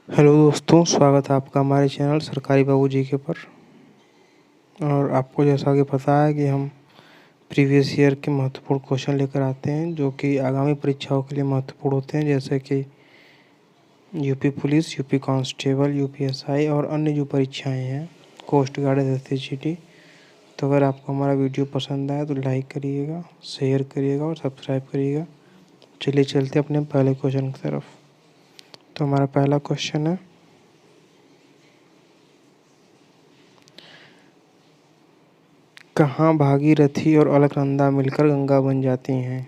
Hello दोस्तों, स्वागत है आपका हमारे चैनल सरकारी बाबूजी के पर। और आपको जैसा कि पता है कि हम प्रीवियस ईयर के महत्वपूर्ण क्वेश्चन लेकर आते हैं जो कि आगामी परीक्षाओं के लिए महत्वपूर्ण होते हैं, जैसे कि UP police, UP constable, UPSI और अन्य जो परीक्षाएं हैं, कोस्ट गार्ड, एसएसजी। तो अगर आपको हमारा वीडियो पसंद आए तो लाइक करिएगा, शेयर करिएगा और सब्सक्राइब करिएगा। चलिए चलते अपने पहले क्वेश्चन की तरफ। तो हमारा पहला क्वेश्चन है, कहाँ भागीरथी और अलकनंदा मिलकर गंगा बन जाती हैं?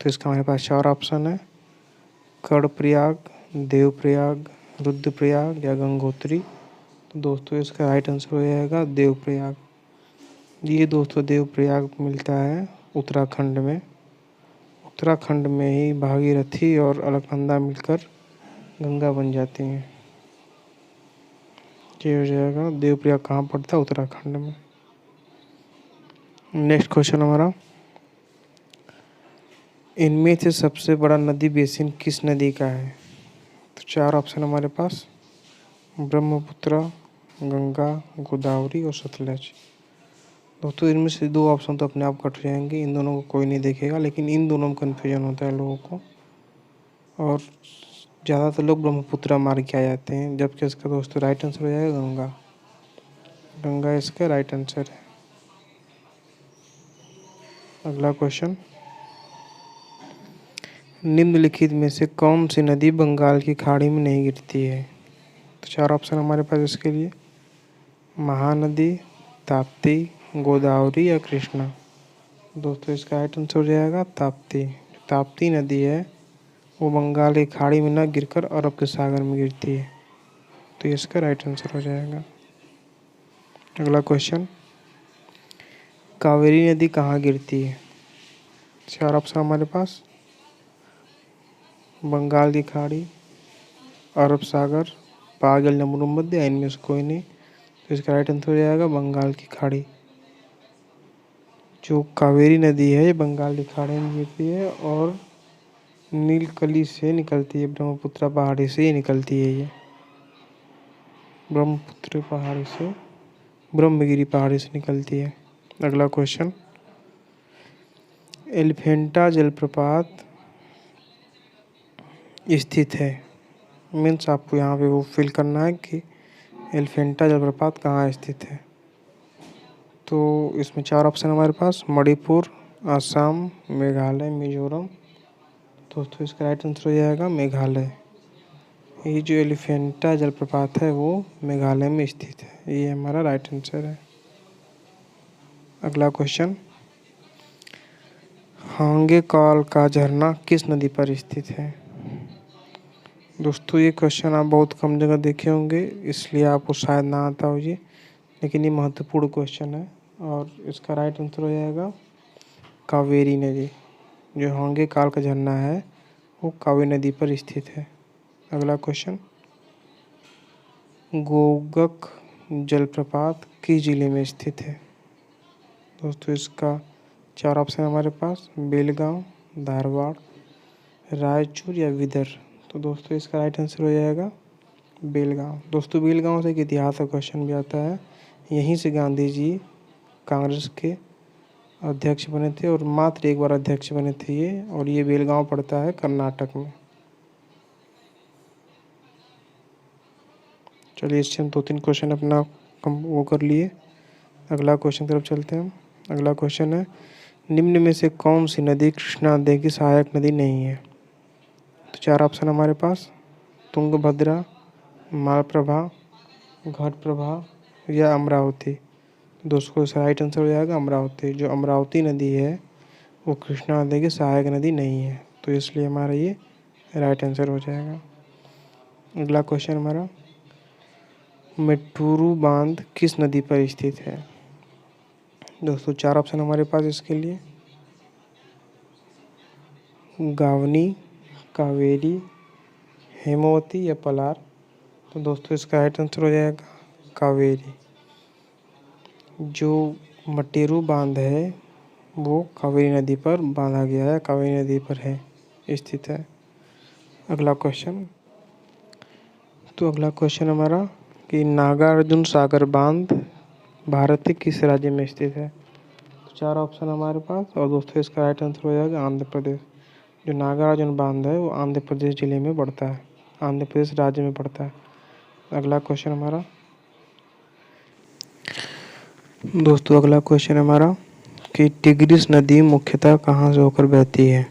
तो इसका हमारे पास चार ऑप्शन है, कर्णप्रयाग, देवप्रयाग, रुद्रप्रयाग या गंगोत्री। तो दोस्तों इसका राइट आंसर हो जाएगा देवप्रयाग। ये दोस्तों देवप्रयाग मिलता है उत्तराखंड में। उत्तराखंड में ही भागीरथी और अलकनंदा मिलकर गंगा बन जाती हैं। ये हो जाएगा देवप्रयाग कहाँ पड़ता है? उत्तराखंड में। नेक्स्ट क्वेश्चन हमारा, इनमें से सबसे बड़ा नदी बेसिन किस नदी का है? तो चार ऑप्शन हमारे पास, ब्रह्मपुत्र, गंगा, गोदावरी और सतलज। दोस्तों इनमें से दो ऑप्शन तो अपने आप कट जाएंगे, इन दोनों को कोई नहीं देखेगा, लेकिन इन दोनों में कन्फ्यूजन होता है लोगों को और ज़्यादातर लोग ब्रह्मपुत्र मार के आ जाते हैं, जबकि इसका दोस्तों राइट आंसर हो जाएगा गंगा। गंगा इसका राइट आंसर है। अगला क्वेश्चन, निम्नलिखित में से कौन सी नदी बंगाल की खाड़ी में नहीं गिरती है? तो चार ऑप्शन हमारे पास इसके लिए, महानदी, ताप्ती, गोदावरी या कृष्णा। दोस्तों इसका राइट आंसर हो जाएगा ताप्ती। ताप्ती नदी है वो बंगाल की खाड़ी में न गिरकर अरब के सागर में गिरती है, तो इसका राइट आंसर हो जाएगा। अगला क्वेश्चन, कावेरी नदी कहाँ गिरती है? चार ऑप्शन हमारे पास, बंगाल की खाड़ी, अरब सागर, पागल नमून मध्य, इनमें से कोई नहीं। तो इसका राइट आंसर हो जाएगा बंगाल की खाड़ी। जो कावेरी नदी है ये बंगाल की खाड़ी में गिरती है और नीलकली से निकलती है, ब्रह्मपुत्र पहाड़ी से ये निकलती है। ये ब्रह्मपुत्र पहाड़ी से, ब्रह्मगिरी पहाड़ी से निकलती है। अगला क्वेश्चन, एलिफेंटा जलप्रपात स्थित है, मीन्स आपको यहाँ पे वो फिल करना है कि एलिफेंटा जलप्रपात कहाँ स्थित है। तो इसमें चार ऑप्शन हमारे पास, मणिपुर, असम, मेघालय, मिजोरम। दोस्तों इसका राइट आंसर हो जाएगा मेघालय। ये जो एलिफेंटा जलप्रपात है वो मेघालय में स्थित है, ये हमारा राइट आंसर है। अगला क्वेश्चन, हांगे काल का झरना किस नदी पर स्थित है? दोस्तों ये क्वेश्चन आप बहुत कम जगह देखे होंगे, इसलिए आपको शायद ना आता हो ये, लेकिन ये महत्वपूर्ण क्वेश्चन है और इसका राइट आंसर हो जाएगा कावेरी नदी। जो हांगे काल का झरना है वो कावेरी नदी पर स्थित है। अगला क्वेश्चन, गोगक जलप्रपात किस जिले में स्थित है? दोस्तों इसका चार ऑप्शन हमारे पास, बेलगांव, धारवाड़, रायचूर या विदर। तो दोस्तों इसका राइट आंसर हो जाएगा बेलगांव। दोस्तों बेलगांव से एक इतिहास का क्वेश्चन भी आता है, यहीं से गांधी जी कांग्रेस के अध्यक्ष बने थे और मात्र एक बार अध्यक्ष बने थे ये, और ये बेलगांव पड़ता है कर्नाटक में। चलिए इससे हम दो तीन क्वेश्चन अपना वो कर लिए। अगला क्वेश्चन की तरफ चलते हैं। अगला क्वेश्चन है, निम्न में से कौन सी नदी कृष्णा नदी की सहायक नदी नहीं है? तो चार ऑप्शन हमारे पास, तुंगभद्रा, मालप्रभा, घटप्रभा या अमरावती। दोस्तों इसका राइट आंसर हो जाएगा अमरावती। जो अमरावती नदी है वो कृष्णा नदी की सहायक नदी नहीं है, तो इसलिए हमारा ये राइट आंसर हो जाएगा। अगला क्वेश्चन हमारा, मेट्टूरू बांध किस नदी पर स्थित है? दोस्तों चार ऑप्शन हमारे पास इसके लिए, गावनी, कावेरी, हेमवती या पलार। तो दोस्तों इसका राइट आंसर हो जाएगा कावेरी। जो मटेरू बांध है वो कावेरी नदी पर बांधा गया है, कावेरी नदी पर है स्थित है। अगला क्वेश्चन, तो अगला क्वेश्चन हमारा कि नागार्जुन सागर बांध भारत के किस राज्य में स्थित है। तो 4 ऑप्शन हमारे पास और दोस्तों इसका राइट आंसर हो जाएगा आंध्र प्रदेश। जो नागार्जुन बांध है वो आंध्र प्रदेश जिले में पड़ता है, आंध्र प्रदेश राज्य में पड़ता है। अगला क्वेश्चन हमारा दोस्तों अगला क्वेश्चन हमारा कि टिग्रिस नदी मुख्यतः कहाँ से होकर बहती है।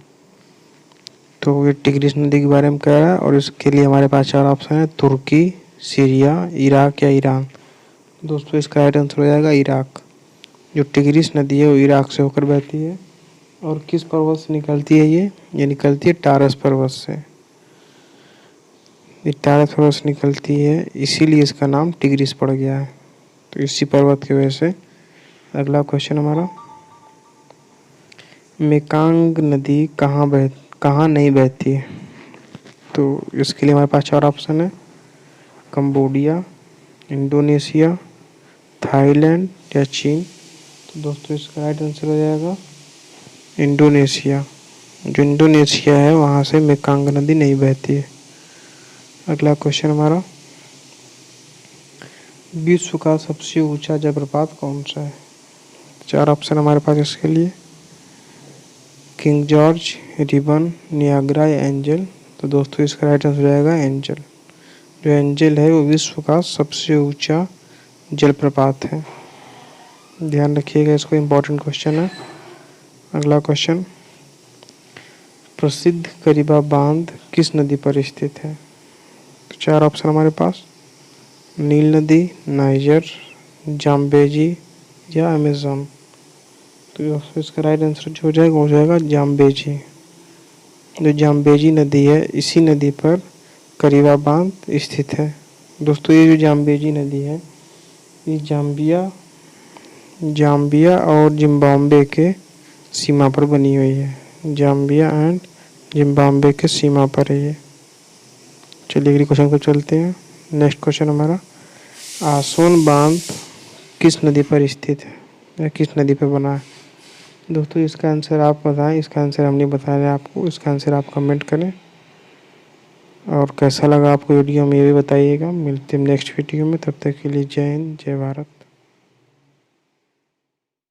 तो ये टिग्रिस नदी के बारे में कह रहा है और इसके लिए हमारे पास 4 ऑप्शन है, तुर्की, सीरिया, इराक या ईरान। दोस्तों इसका राइट आंसर हो जाएगा इराक। जो टिग्रिस नदी है वो इराक से होकर बहती है और किस पर्वत से निकलती है ये निकलती है टारस पर्वत से। ये टारस पर्वत से निकलती है, इसीलिए इसका नाम टिग्रिस पड़ गया है, तो इसी पर्वत की वजह से। अगला क्वेश्चन हमारा मेकांग नदी कहाँ नहीं बहती है। तो इसके लिए हमारे पास 4 ऑप्शन है, कंबोडिया, इंडोनेशिया, थाईलैंड या चीन। तो दोस्तों इसका राइट आंसर हो जाएगा इंडोनेशिया। जो इंडोनेशिया है वहाँ से मेकांग नदी नहीं बहती है। अगला क्वेश्चन हमारा विश्व का सबसे ऊंचा जलप्रपात कौन सा है। 4 ऑप्शन हमारे पास इसके लिए, किंग जॉर्ज, रिबन, नियाग्रा या एंजल। तो दोस्तों इसका राइट आंसर हो जाएगा एंजल। जो एंजल है वो विश्व का सबसे ऊंचा जलप्रपात है। ध्यान रखिएगा, इसको इम्पोर्टेंट क्वेश्चन है। अगला क्वेश्चन प्रसिद्ध करीबा बांध किस नदी पर स्थित है। तो 4 ऑप्शन हमारे पास, नील नदी, नाइजर, जाम्बेजी या अमेज़न। तो दोस्तों इसका राइट आंसर जो हो जाएगा जाम्बेजी। जो जाम्बेजी नदी है इसी नदी पर करीबा बांध स्थित है। दोस्तों ये जो जाम्बेजी नदी है ये जाम्बिया और जिम्बाब्वे के सीमा पर बनी हुई है। जाम्बिया एंड जिम्बाब्वे के सीमा पर है ये। चलिए अगले क्वेश्चन को चलते हैं। नेक्स्ट क्वेश्चन हमारा आसवन बांध किस नदी पर स्थित है या किस नदी पर बना है। दोस्तों इसका आंसर आप बताएं, इसका आंसर हम नहीं बता रहे आपको, इसका आंसर आप कमेंट करें। और कैसा लगा आपको वीडियो में ये भी बताइएगा। मिलते हैं नेक्स्ट वीडियो में, तब तक के लिए जय हिंद, जय भारत।